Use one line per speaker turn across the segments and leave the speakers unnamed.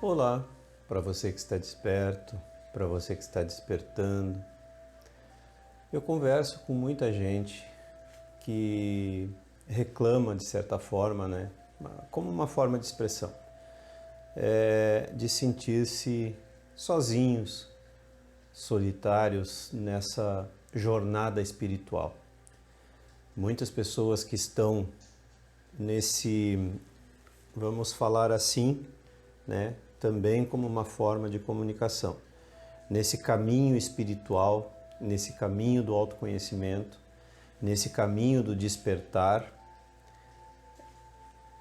Olá, para você que está desperto, para você que está despertando. Eu converso com muita gente que reclama de certa forma, né? Como uma forma de expressão, de sentir-se sozinhos, solitários nessa jornada espiritual. Muitas pessoas que estão nesse, vamos falar assim, né? Também como uma forma de comunicação. Nesse caminho espiritual, nesse caminho do autoconhecimento, nesse caminho do despertar,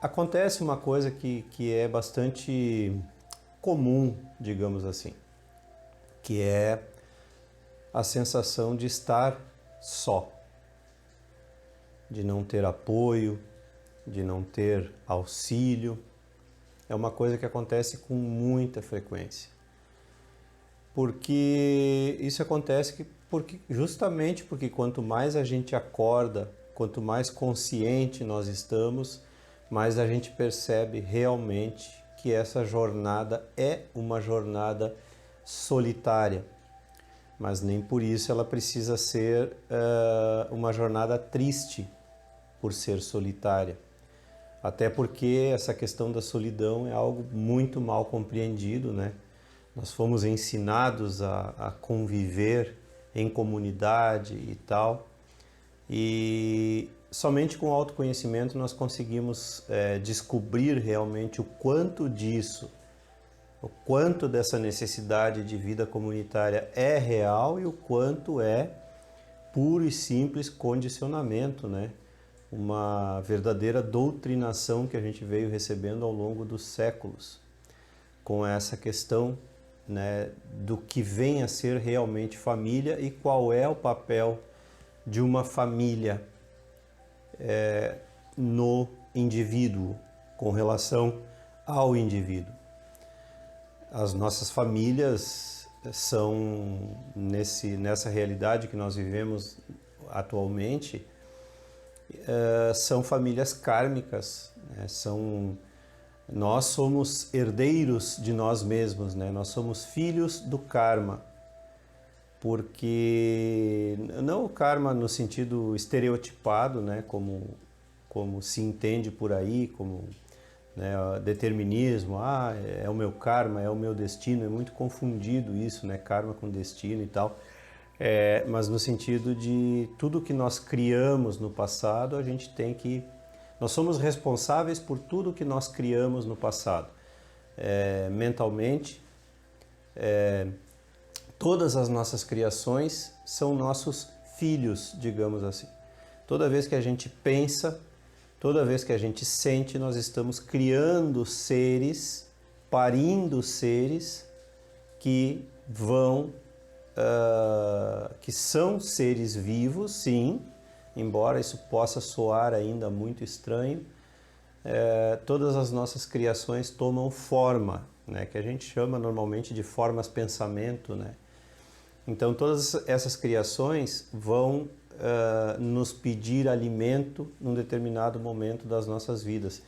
acontece uma coisa que é bastante comum, digamos assim, que é a sensação de estar só, de não ter apoio, de não ter auxílio. É uma coisa que acontece com muita frequência. Porque isso acontece justamente porque quanto mais a gente acorda, quanto mais consciente nós estamos, mais a gente percebe realmente que essa jornada é uma jornada solitária. Mas nem por isso ela precisa ser uma jornada triste por ser solitária. Até porque essa questão da solidão é algo muito mal compreendido, né? Nós fomos ensinados a conviver em comunidade e tal, e somente com o autoconhecimento nós conseguimos descobrir realmente o quanto disso, o quanto dessa necessidade de vida comunitária é real e o quanto é puro e simples condicionamento, né? Uma verdadeira doutrinação que a gente veio recebendo ao longo dos séculos, com essa questão, né, do que vem a ser realmente família e qual é o papel de uma família no indivíduo, com relação ao indivíduo. As nossas famílias são, nessa realidade que nós vivemos atualmente, são famílias kármicas, né? Nós somos herdeiros de nós mesmos, né? Nós somos filhos do karma, porque não o karma no sentido estereotipado, né? Como se entende por aí, como, né, determinismo, é o meu karma, é o meu destino, é muito confundido isso, né? Karma com destino e tal. Mas no sentido de tudo que nós criamos no passado, a gente tem que... Nós somos responsáveis por tudo que nós criamos no passado. Mentalmente, todas as nossas criações são nossos filhos, digamos assim. Toda vez que a gente pensa, toda vez que a gente sente, nós estamos criando seres, parindo seres que que são seres vivos, sim, embora isso possa soar ainda muito estranho. Todas as nossas criações tomam forma, né, que a gente chama normalmente de formas pensamento, né? Então todas essas criações vão nos pedir alimento num determinado momento das nossas vidas.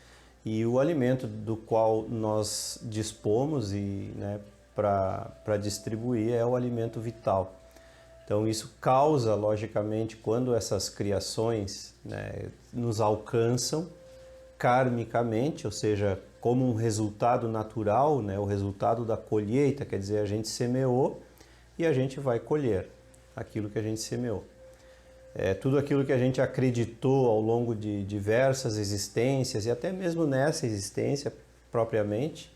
E o alimento do qual nós dispomos e, né, para distribuir é o alimento vital. Então isso causa, logicamente, quando essas criações, né, nos alcançam karmicamente, ou seja, como um resultado natural, né, o resultado da colheita, quer dizer, a gente semeou e a gente vai colher aquilo que a gente semeou. Tudo aquilo que a gente acreditou ao longo de diversas existências e até mesmo nessa existência propriamente,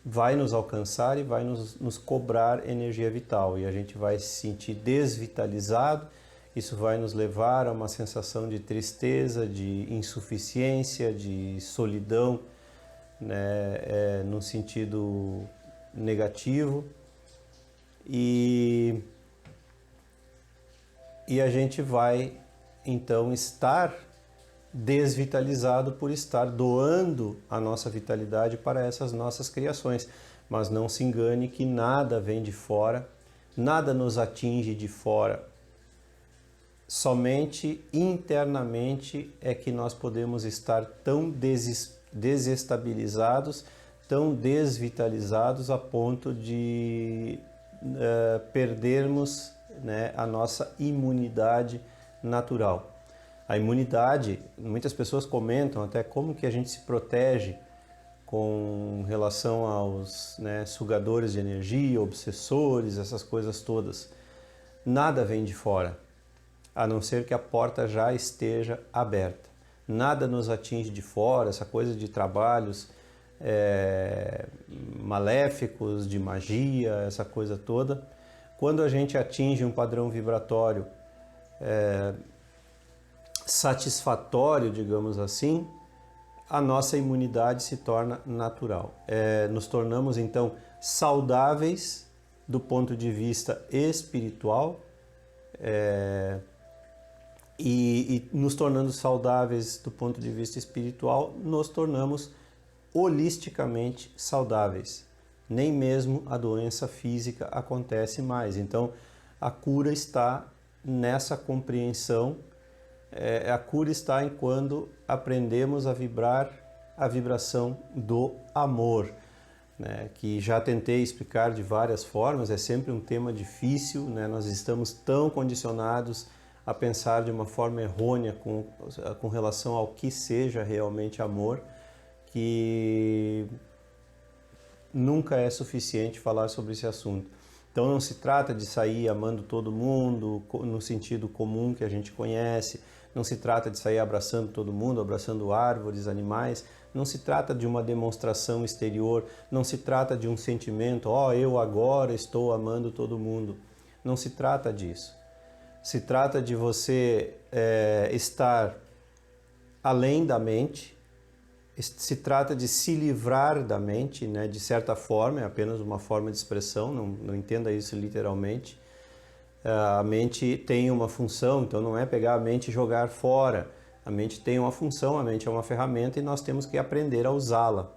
vai nos alcançar e vai nos cobrar energia vital, e a gente vai se sentir desvitalizado. Isso vai nos levar a uma sensação de tristeza, de insuficiência, de solidão, né, num sentido negativo, e a gente vai então estar desvitalizado por estar doando a nossa vitalidade para essas nossas criações. Mas não se engane que nada vem de fora, nada nos atinge de fora. Somente internamente é que nós podemos estar tão desestabilizados, tão desvitalizados a ponto de perdermos, né, a nossa imunidade natural. A imunidade, muitas pessoas comentam até como que a gente se protege com relação aos, né, sugadores de energia, obsessores, essas coisas todas. Nada vem de fora, a não ser que a porta já esteja aberta. Nada nos atinge de fora, essa coisa de trabalhos maléficos, de magia, essa coisa toda. Quando a gente atinge um padrão vibratório satisfatório, digamos assim, a nossa imunidade se torna natural. Nos tornamos, então, saudáveis do ponto de vista espiritual, e nos tornando saudáveis do ponto de vista espiritual, nos tornamos holisticamente saudáveis. Nem mesmo a doença física acontece mais. Então, a cura está nessa compreensão. A cura está em quando aprendemos a vibrar a vibração do amor, né? Que já tentei explicar de várias formas, é sempre um tema difícil, né? Nós estamos tão condicionados a pensar de uma forma errônea com relação ao que seja realmente amor, que nunca é suficiente falar sobre esse assunto. Então não se trata de sair amando todo mundo no sentido comum que a gente conhece, não se trata de sair abraçando todo mundo, abraçando árvores, animais, não se trata de uma demonstração exterior, não se trata de um sentimento, eu agora estou amando todo mundo. Não se trata disso. Se trata de você estar além da mente, se trata de se livrar da mente, né? De certa forma, é apenas uma forma de expressão, não entenda isso literalmente. A mente tem uma função, então não é pegar a mente e jogar fora. A mente tem uma função, a mente é uma ferramenta e nós temos que aprender a usá-la.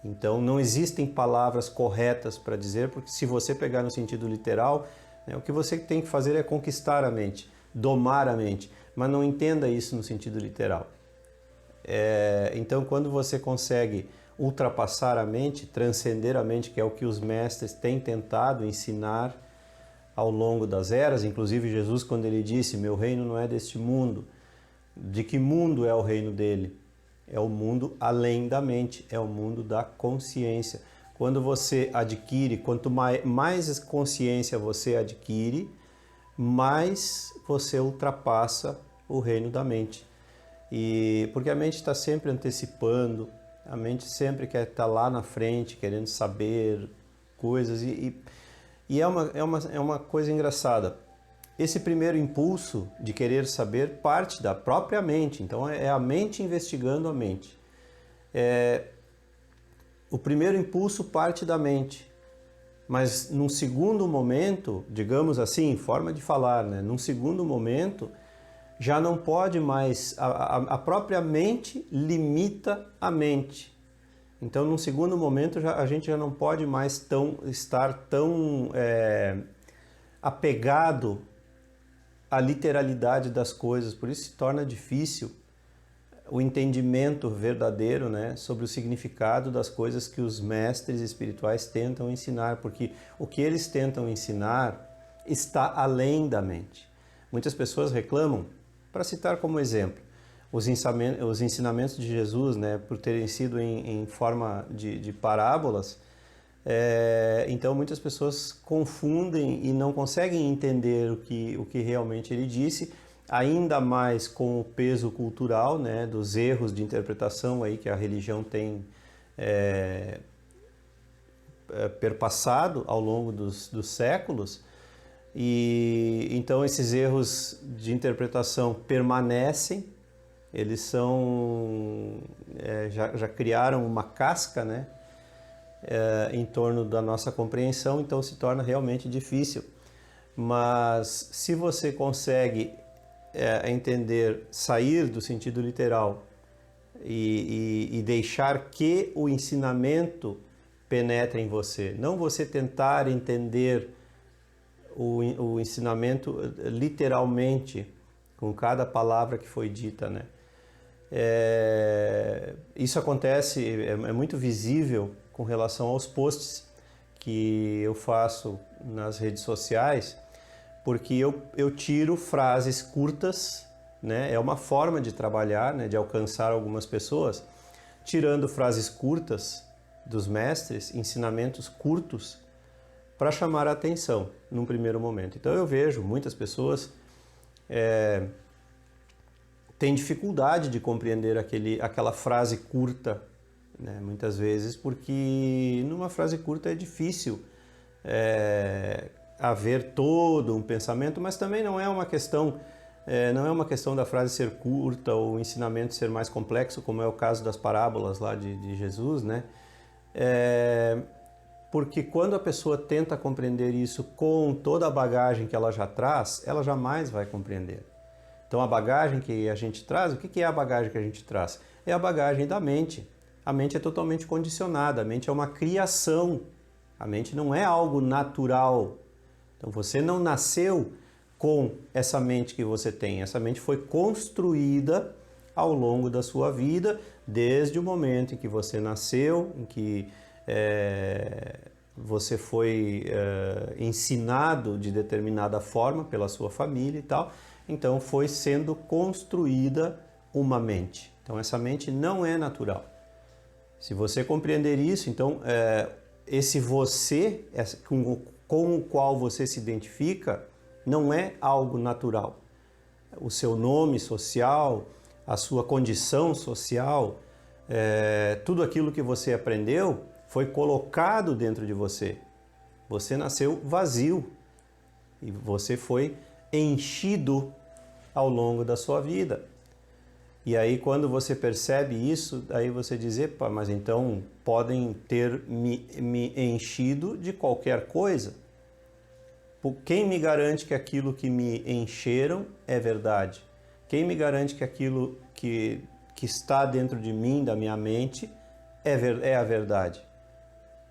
Então não existem palavras corretas para dizer, porque se você pegar no sentido literal, né, o que você tem que fazer é conquistar a mente, domar a mente, mas não entenda isso no sentido literal. Então quando você consegue ultrapassar a mente, transcender a mente, que é o que os mestres têm tentado ensinar ao longo das eras, inclusive Jesus, quando ele disse, meu reino não é deste mundo. De que mundo é o reino dele? É o mundo além da mente, é o mundo da consciência. Quando você adquire, quanto mais consciência você adquire, mais você ultrapassa o reino da mente. Porque a mente está sempre antecipando, a mente sempre quer estar lá na frente, querendo saber coisas, e é uma coisa engraçada. Esse primeiro impulso de querer saber parte da própria mente, então é a mente investigando a mente. O primeiro impulso parte da mente, mas num segundo momento, digamos assim, forma de falar, né? Num segundo momento, já não pode mais, a própria mente limita a mente. Então, num segundo momento, a gente já não pode mais estar tão apegado à literalidade das coisas, por isso se torna difícil o entendimento verdadeiro, né, sobre o significado das coisas que os mestres espirituais tentam ensinar, porque o que eles tentam ensinar está além da mente. Muitas pessoas reclamam, para citar como exemplo, os ensinamentos de Jesus, né, por terem sido em forma de parábolas, então muitas pessoas confundem e não conseguem entender o que realmente ele disse, ainda mais com o peso cultural, né, dos erros de interpretação aí que a religião tem perpassado ao longo dos séculos. E então esses erros de interpretação permanecem, eles são já criaram uma casca, né, em torno da nossa compreensão, então se torna realmente difícil. Mas se você consegue entender, sair do sentido literal e deixar que o ensinamento penetre em você, não você tentar entender o ensinamento literalmente com cada palavra que foi dita, né? Isso acontece, é muito visível com relação aos posts que eu faço nas redes sociais, porque eu tiro frases curtas, né? É uma forma de trabalhar, né? De alcançar algumas pessoas, tirando frases curtas dos mestres, ensinamentos curtos, para chamar a atenção num primeiro momento. Então eu vejo muitas pessoas têm dificuldade de compreender aquela frase curta, né? Muitas vezes porque numa frase curta é difícil haver todo um pensamento, mas também não é uma questão da frase ser curta ou o ensinamento ser mais complexo, como é o caso das parábolas lá de Jesus, né? Porque quando a pessoa tenta compreender isso com toda a bagagem que ela já traz, ela jamais vai compreender. Então a bagagem que a gente traz, o que é a bagagem que a gente traz? É a bagagem da mente. A mente é totalmente condicionada, a mente é uma criação, a mente não é algo natural. Então você não nasceu com essa mente que você tem, essa mente foi construída ao longo da sua vida, desde o momento em que você nasceu, em que você foi ensinado de determinada forma pela sua família e tal, então foi sendo construída uma mente. Então essa mente não é natural. Se você compreender isso, então esse você com o qual você se identifica não é algo natural. O seu nome social, a sua condição social, tudo aquilo que você aprendeu foi colocado dentro de você. Você nasceu vazio e você foi enchido ao longo da sua vida. E aí quando você percebe isso, aí você diz, epa, mas então podem ter me enchido de qualquer coisa. Quem me garante que aquilo que me encheram é verdade? Quem me garante que aquilo que está dentro de mim, da minha mente, é a verdade?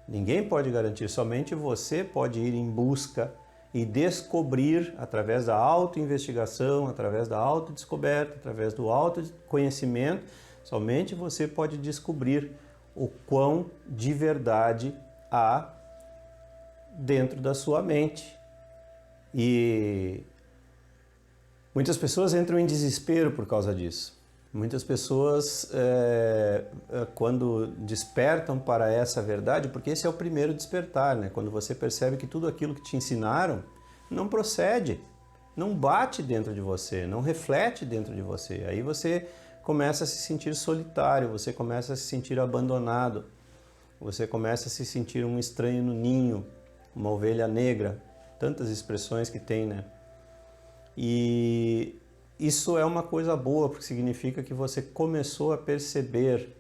Ninguém pode garantir, somente você pode ir em busca e descobrir, através da autoinvestigação, através da autodescoberta, através do autoconhecimento, somente você pode descobrir o quão de verdade há dentro da sua mente. E muitas pessoas entram em desespero por causa disso. Muitas pessoas, quando despertam para essa verdade, porque esse é o primeiro despertar, né? Quando você percebe que tudo aquilo que te ensinaram não procede, não bate dentro de você, não reflete dentro de você. Aí você começa a se sentir solitário, você começa a se sentir abandonado, você começa a se sentir um estranho no ninho, uma ovelha negra, tantas expressões que tem, né? E isso é uma coisa boa, porque significa que você começou a perceber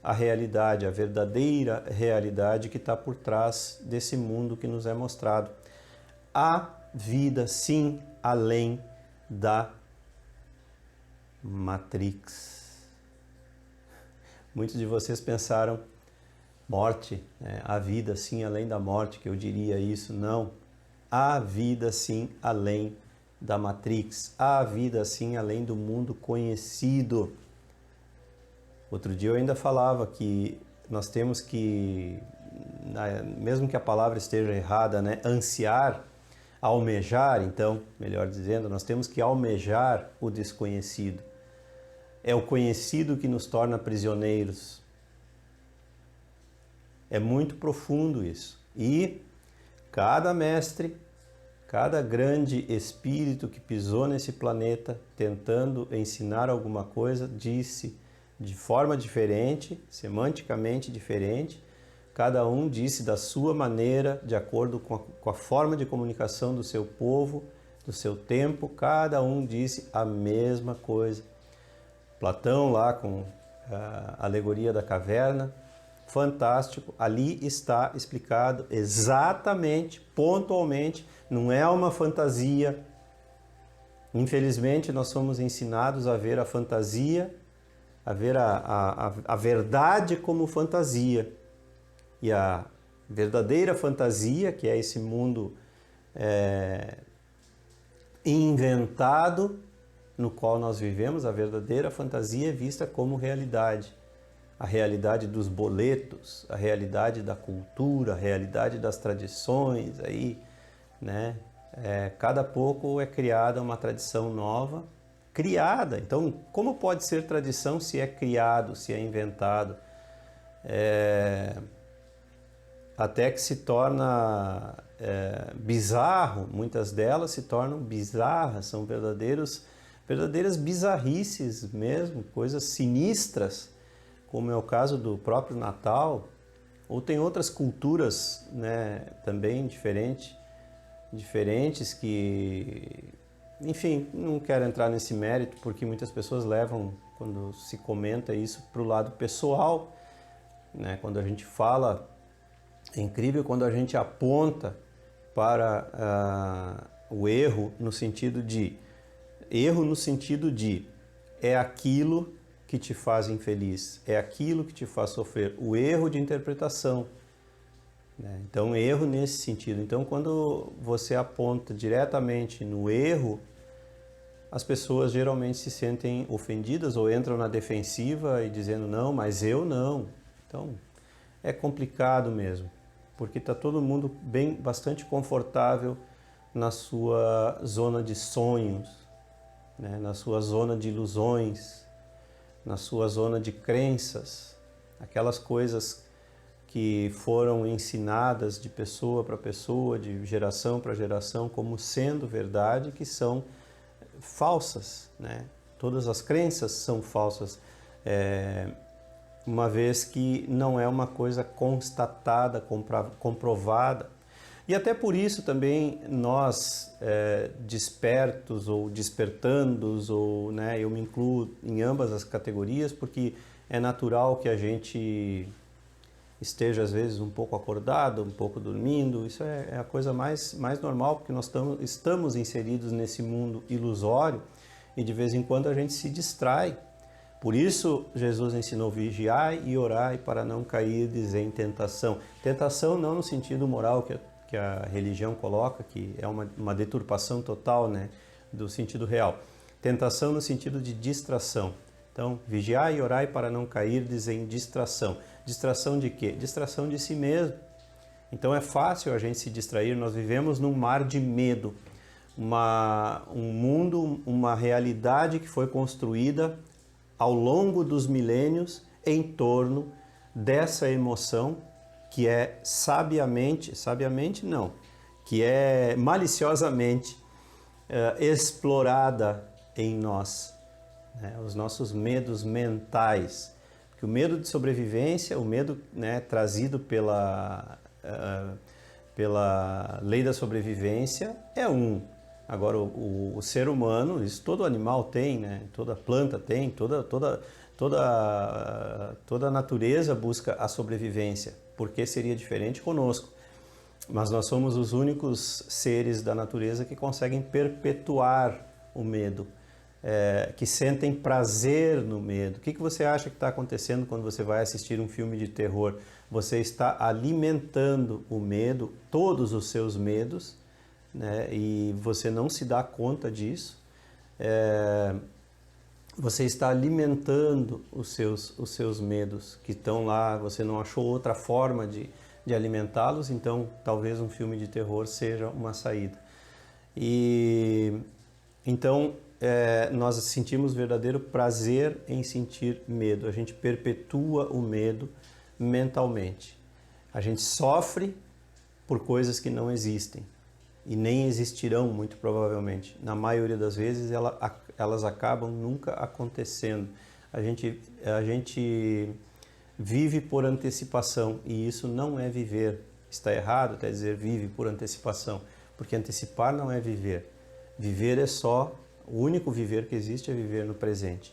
a realidade, a verdadeira realidade que está por trás desse mundo que nos é mostrado. Há vida, sim, além da Matrix. Muitos de vocês pensaram, morte, né? Há vida, sim, além da morte, que eu diria isso. Não. Há vida, sim, além da Matrix. Há vida, sim, além do mundo conhecido. Outro dia eu ainda falava que nós temos que, mesmo que a palavra esteja errada, né, ansiar, almejar, então, melhor dizendo, nós temos que almejar o desconhecido. É o conhecido que nos torna prisioneiros. É muito profundo isso. E cada mestre, cada grande espírito que pisou nesse planeta tentando ensinar alguma coisa, disse de forma diferente, semanticamente diferente, cada um disse da sua maneira, de acordo com a forma de comunicação do seu povo, do seu tempo, cada um disse a mesma coisa. Platão lá com a alegoria da caverna, fantástico, ali está explicado exatamente, pontualmente, não é uma fantasia. Infelizmente nós somos ensinados a ver a fantasia, a ver a verdade como fantasia. E a verdadeira fantasia, que é esse mundo inventado no qual nós vivemos, a verdadeira fantasia é vista como realidade. a realidade dos boletos, a realidade da cultura, a realidade das tradições, aí, né? Cada pouco é criada uma tradição nova, criada. Então, como pode ser tradição se é criado, se é inventado? Até que se torna bizarro, muitas delas se tornam bizarras, são verdadeiras bizarrices mesmo, coisas sinistras, como é o caso do próprio Natal, ou tem outras culturas, né, também diferentes que, enfim, não quero entrar nesse mérito, porque muitas pessoas levam, quando se comenta isso, para o lado pessoal, né? Quando a gente fala, é incrível quando a gente aponta para o erro no sentido de é aquilo que te faz infeliz, é aquilo que te faz sofrer, o erro de interpretação, né? Então, erro nesse sentido. Então, quando você aponta diretamente no erro, as pessoas geralmente se sentem ofendidas ou entram na defensiva e dizendo não, mas eu não. Então, é complicado mesmo, porque está todo mundo bastante confortável na sua zona de sonhos, né? Na sua zona de ilusões, na sua zona de crenças, aquelas coisas que foram ensinadas de pessoa para pessoa, de geração para geração, como sendo verdade, que são falsas, né? Todas as crenças são falsas, uma vez que não é uma coisa constatada, comprovada. E até por isso também nós, despertos ou despertandos, ou, né, eu me incluo em ambas as categorias, porque é natural que a gente esteja às vezes um pouco acordado, um pouco dormindo. Isso é a coisa mais normal, porque nós estamos inseridos nesse mundo ilusório e de vez em quando a gente se distrai. Por isso Jesus ensinou: vigiai e orai para não cairdes em tentação. Tentação não no sentido moral que a religião coloca, que é uma deturpação total, né, do sentido real. Tentação no sentido de distração. Então, vigiai e orai para não cairdes em distração. Distração de quê? Distração de si mesmo. Então é fácil a gente se distrair, nós vivemos num mar de medo. Um mundo, uma realidade que foi construída ao longo dos milênios em torno dessa emoção que é sabiamente não, que é maliciosamente explorada em nós, né? Os nossos medos mentais. Porque o medo de sobrevivência, o medo, né, trazido pela lei da sobrevivência é um. Agora, o ser humano, isso todo animal tem, né? Toda planta tem, toda a natureza busca a sobrevivência. Por que seria diferente conosco? Mas nós somos os únicos seres da natureza que conseguem perpetuar o medo, que sentem prazer no medo. O que você acha que está acontecendo quando você vai assistir um filme de terror? Você está alimentando o medo, todos os seus medos, né? E você não se dá conta disso. Você está alimentando os seus medos que estão lá, você não achou outra forma de alimentá-los, então talvez um filme de terror seja uma saída. E então nós sentimos verdadeiro prazer em sentir medo, a gente perpetua o medo mentalmente. A gente sofre por coisas que não existem e nem existirão, muito provavelmente. Na maioria das vezes elas acabam nunca acontecendo. A gente vive por antecipação e isso não é viver. Está errado até dizer vive por antecipação, porque antecipar não é viver. Viver é só, o único viver que existe é viver no presente.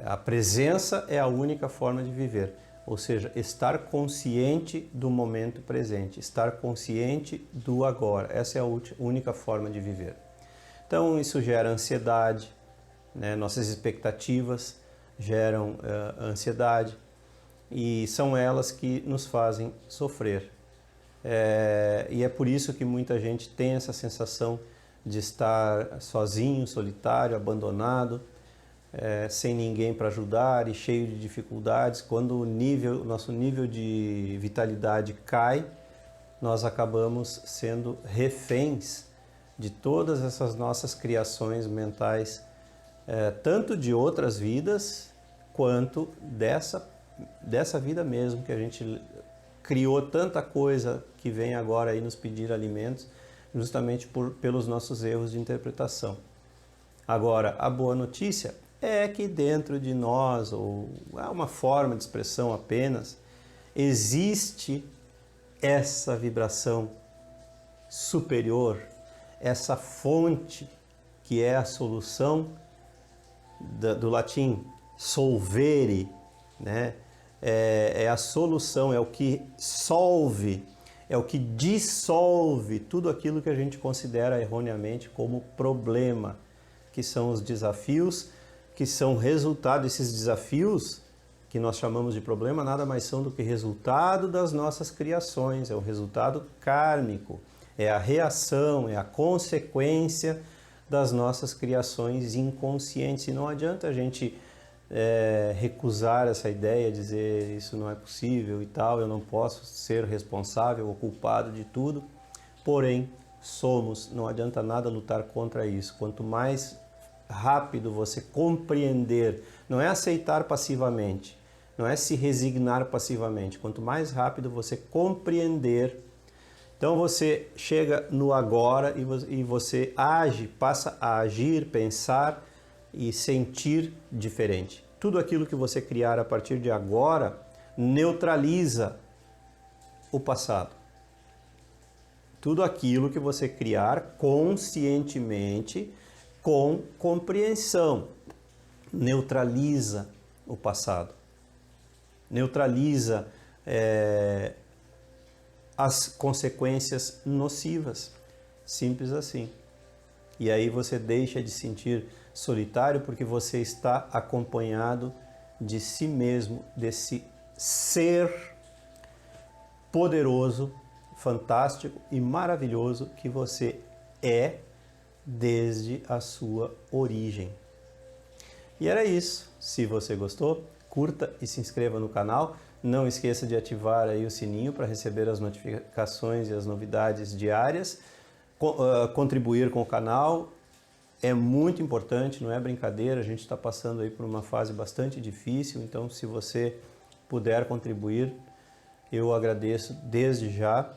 A presença é a única forma de viver. Ou seja, estar consciente do momento presente, estar consciente do agora. Essa é a única forma de viver. Então, isso gera ansiedade, né? Nossas expectativas geram ansiedade e são elas que nos fazem sofrer. E é por isso que muita gente tem essa sensação de estar sozinho, solitário, abandonado, sem ninguém para ajudar e cheio de dificuldades. Quando o nosso nível de vitalidade cai, nós acabamos sendo reféns de todas essas nossas criações mentais, tanto de outras vidas, quanto dessa vida mesmo, que a gente criou tanta coisa que vem agora aí nos pedir alimentos, justamente pelos nossos erros de interpretação. Agora, a boa notícia é que dentro de nós, ou é uma forma de expressão apenas, existe essa vibração superior, essa fonte que é a solução do latim solvere, né? É a solução, é o que solve, é o que dissolve tudo aquilo que a gente considera erroneamente como problema, que são os desafios, que são resultado, esses desafios que nós chamamos de problema, nada mais são do que resultado das nossas criações, é o resultado kármico, é a reação, é a consequência das nossas criações inconscientes. E não adianta a gente recusar essa ideia, dizer isso não é possível e tal, eu não posso ser responsável ou culpado de tudo, porém somos, não adianta nada lutar contra isso. Quanto mais rápido você compreender, não é aceitar passivamente, não é se resignar passivamente, quanto mais rápido você compreender, então você chega no agora e você age, passa a agir, pensar e sentir diferente. Tudo aquilo que você criar a partir de agora neutraliza o passado. Tudo aquilo que você criar conscientemente, com compreensão, neutraliza o passado. Neutraliza as consequências nocivas. Simples assim. E aí você deixa de sentir solitário porque você está acompanhado de si mesmo, desse ser poderoso, fantástico e maravilhoso que você é desde a sua origem. E era isso. Se você gostou, curta e se inscreva no canal. Não esqueça de ativar aí o sininho para receber as notificações e as novidades diárias. Contribuir com o canal é muito importante, não é brincadeira, a gente está passando aí por uma fase bastante difícil, então se você puder contribuir, eu agradeço desde já.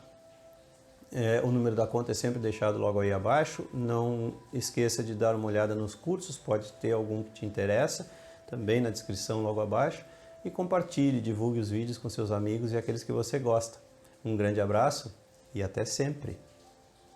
O número da conta é sempre deixado logo aí abaixo. Não esqueça de dar uma olhada nos cursos, pode ter algum que te interessa, também na descrição logo abaixo. E compartilhe, divulgue os vídeos com seus amigos e aqueles que você gosta. Um grande abraço e até sempre!